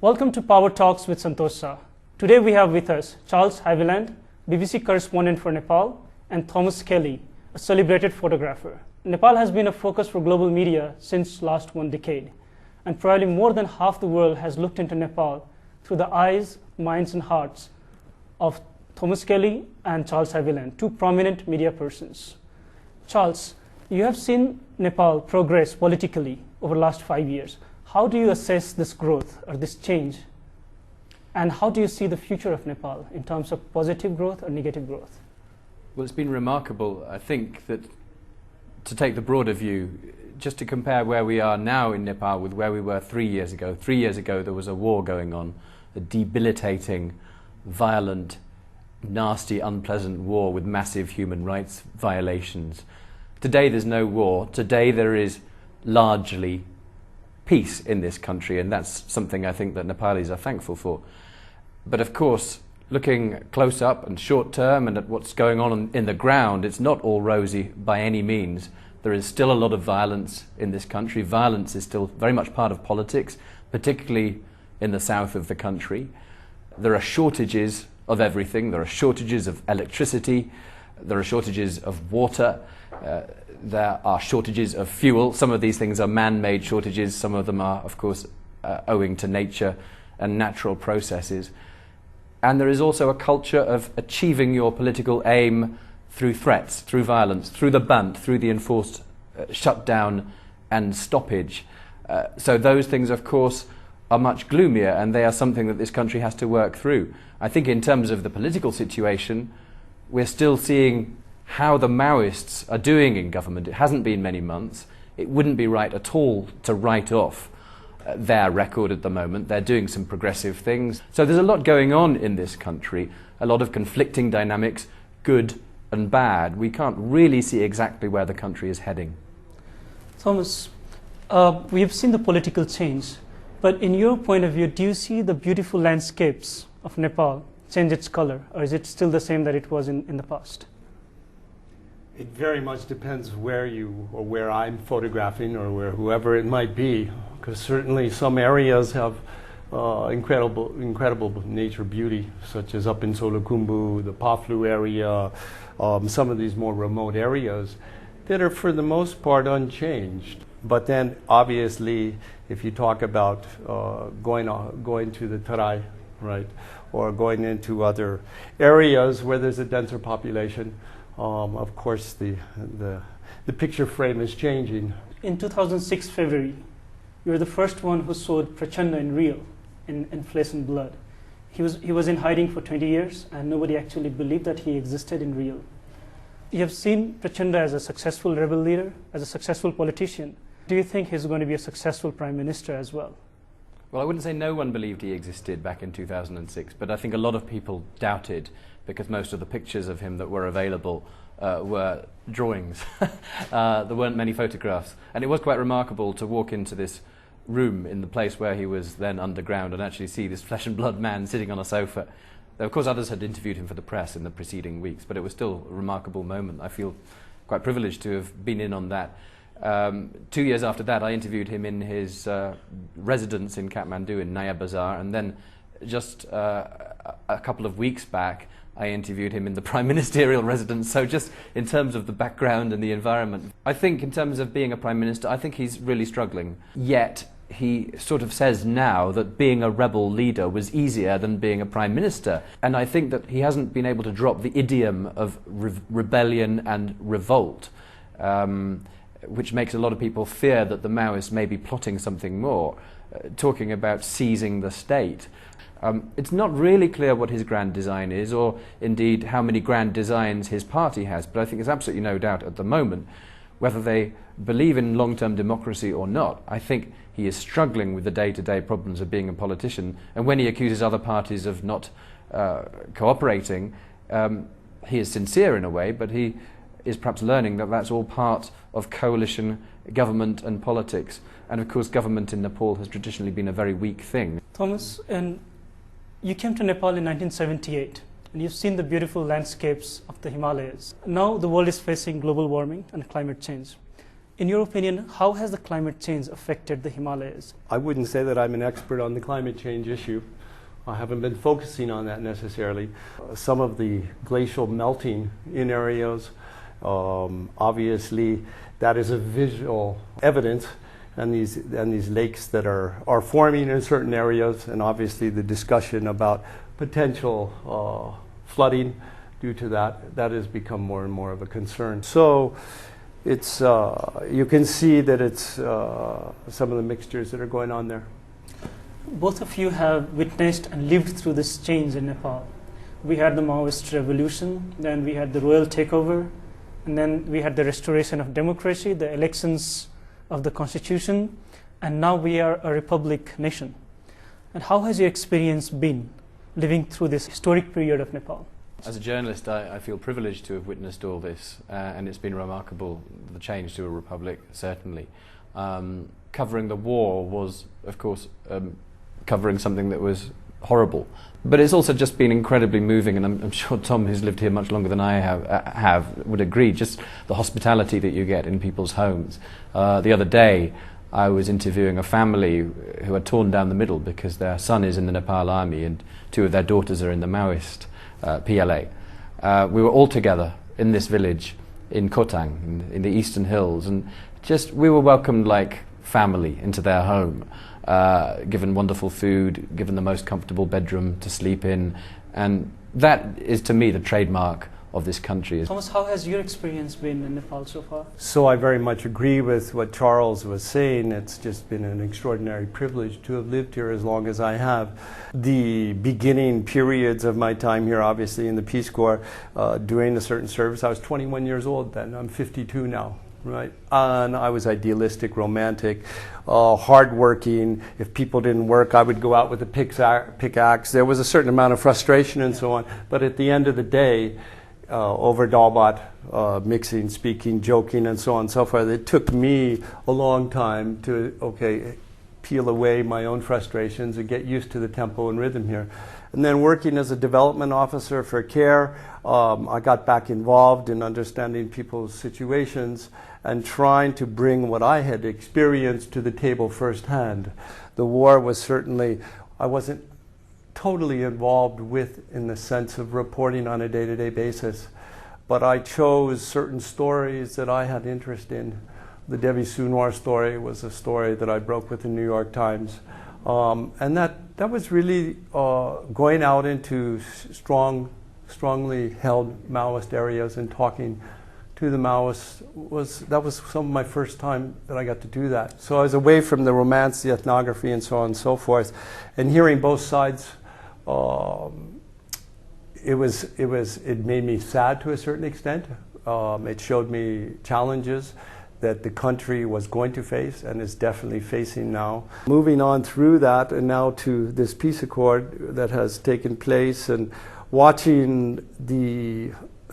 Welcome to Power Talks with Santosh Shah. Today we have with us Charles Haviland, BBC correspondent for Nepal, and Thomas Kelly, a celebrated photographer. Nepal has been a focus for global media since last one decade, and probably more than half the world has looked into Nepal through the eyes, minds and hearts of Thomas Kelly and Charles Haviland, two prominent media persons. Charles, you have seen Nepal progress politically over the last 5 years. How do you assess this growth or this change? And how do you see the future of Nepal in terms of positive growth or negative growth? Well, it's been remarkable. I think that to take the broader view, just to compare where we are now in Nepal with where we were 3 years ago. 3 years ago there was a war going on, a debilitating, violent, nasty, unpleasant war with massive human rights violations. Today there's no war. Today there is largely peace in this country, and that's something I think that Nepalis are thankful for. But of course, looking close up and short term and at what's going on in the ground, it's not all rosy by any means. There is still a lot of violence in this country. Violence is still very much part of politics, particularly in the south of the country. There are shortages of everything. There are shortages of electricity. There are shortages of water. There are shortages of fuel. Some of these things are man-made shortages. Some of them are, of course, owing to nature and natural processes. And there is also a culture of achieving your political aim through threats, through violence, through the band, through the enforced shutdown and stoppage. So those things, of course, are much gloomier, and they are something that this country has to work through. I think in terms of the political situation, we're still seeing how the Maoists are doing in government. It hasn't been many months. It wouldn't be right at all to write off their record at the moment. They're doing some progressive things. So there's a lot going on in this country, a lot of conflicting dynamics, good and bad. We can't really see exactly where the country is heading. Thomas, we have seen the political change, but in your point of view, do you see the beautiful landscapes of Nepal change its color, or is it still the same that it was in the past? It very much depends where I'm photographing or where whoever it might be, because certainly some areas have incredible nature beauty, such as up in Solukhumbu, the Paflu area, some of these more remote areas that are for the most part unchanged. But then obviously if you talk about going to the Tarai, right, or going into other areas where there's a denser population, of course the picture frame is changing. In 2006 February, you were the first one who saw Prachanda in real, in flesh and blood. He was in hiding for 20 years and nobody actually believed that he existed in real. You have seen Prachanda as a successful rebel leader, as a successful politician. Do you think he's going to be a successful prime minister as well? Well, I wouldn't say no one believed he existed back in 2006, but I think a lot of people doubted, because most of the pictures of him that were available were drawings. There weren't many photographs. And it was quite remarkable to walk into this room in the place where he was then underground and actually see this flesh and blood man sitting on a sofa. Though, of course, others had interviewed him for the press in the preceding weeks, but it was still a remarkable moment. I feel quite privileged to have been in on that. 2 years after that, I interviewed him in his residence in Kathmandu in Naya Bazar, and then just a couple of weeks back, I interviewed him in the prime ministerial residence. So just in terms of the background and the environment, I think in terms of being a prime minister, I think he's really struggling. Yet he sort of says now that being a rebel leader was easier than being a prime minister. And I think that he hasn't been able to drop the idiom of rebellion and revolt, which makes a lot of people fear that the Maoists may be plotting something more, talking about seizing the state. It's not really clear what his grand design is, or indeed how many grand designs his party has, but I think there's absolutely no doubt at the moment whether they believe in long-term democracy or not. I think he is struggling with the day-to-day problems of being a politician, and when he accuses other parties of not cooperating, he is sincere in a way, but he is perhaps learning that that's all part of coalition government and politics. And of course government in Nepal has traditionally been a very weak thing. Thomas, and you came to Nepal in 1978 and you've seen the beautiful landscapes of the Himalayas. Now the world is facing global warming and climate change. In your opinion, how has the climate change affected the Himalayas? I wouldn't say that I'm an expert on the climate change issue. I haven't been focusing on that necessarily. Some of the glacial melting in areas, obviously that is a visual evidence, and these lakes that are forming in certain areas, and obviously the discussion about potential flooding due to that has become more and more of a concern. So it's you can see that it's some of the mixtures that are going on there. Both of you have witnessed and lived through this change in Nepal. We had the Maoist revolution, then we had the royal takeover, and then we had the restoration of democracy, the elections of the constitution, and now we are a republic nation. And how has your experience been living through this historic period of Nepal? As a journalist, I feel privileged to have witnessed all this, and it's been remarkable, the change to a republic, certainly. Covering the war was, of course, covering something that was horrible. But it's also just been incredibly moving, and I'm sure Tom, who's lived here much longer than I have would agree, just the hospitality that you get in people's homes. The other day, I was interviewing a family who are torn down the middle because their son is in the Nepal army and two of their daughters are in the Maoist PLA. We were all together in this village in Kotang, in the eastern hills, and just we were welcomed like family into their home, given wonderful food, given the most comfortable bedroom to sleep in, and that is to me the trademark of this country. Thomas, how has your experience been in Nepal so far? So I very much agree with what Charles was saying. It's just been an extraordinary privilege to have lived here as long as I have. The beginning periods of my time here, obviously in the Peace Corps, doing a certain service, I was 21 years old then. I'm 52 now. Right, and I was idealistic, romantic, hardworking. If people didn't work, I would go out with a pickaxe. There was a certain amount of frustration and so on. But at the end of the day, over Dalbat, mixing, speaking, joking, and so on and so forth, it took me a long time to, peel away my own frustrations and get used to the tempo and rhythm here. And then working as a development officer for CARE, I got back involved in understanding people's situations and trying to bring what I had experienced to the table firsthand. The war was certainly, I wasn't totally involved with in the sense of reporting on a day-to-day basis, but I chose certain stories that I had interest in. The Devi Sunwar story was a story that I broke with the New York Times. And that was really going out into strongly held Maoist areas and talking to the Maoists. That was some of my first time that I got to do that. So I was away from the romance, the ethnography, and so on and so forth, and hearing both sides. It made me sad to a certain extent. It showed me challenges that the country was going to face and is definitely facing now. Moving on through that and now to this peace accord that has taken place and watching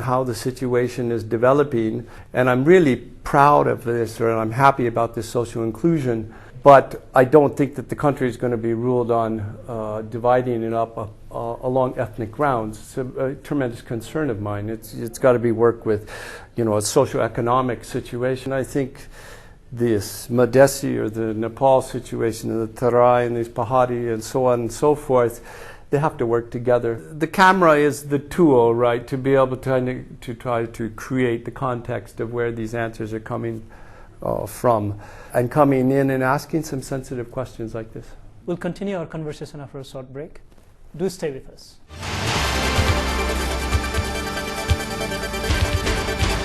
how the situation is developing, and I'm really proud of this, or I'm happy about this social inclusion, but I don't think that the country is going to be ruled on dividing it up along ethnic grounds. It's a tremendous concern of mine. It's got to be worked with, a socioeconomic situation. I think this Madesi or the Nepal situation, and the Tarai and these Pahari and so on and so forth, they have to work together. The camera is the tool, right, to be able to try to create the context of where these answers are coming from, and coming in and asking some sensitive questions like this. We'll continue our conversation after a short break. Do stay with us.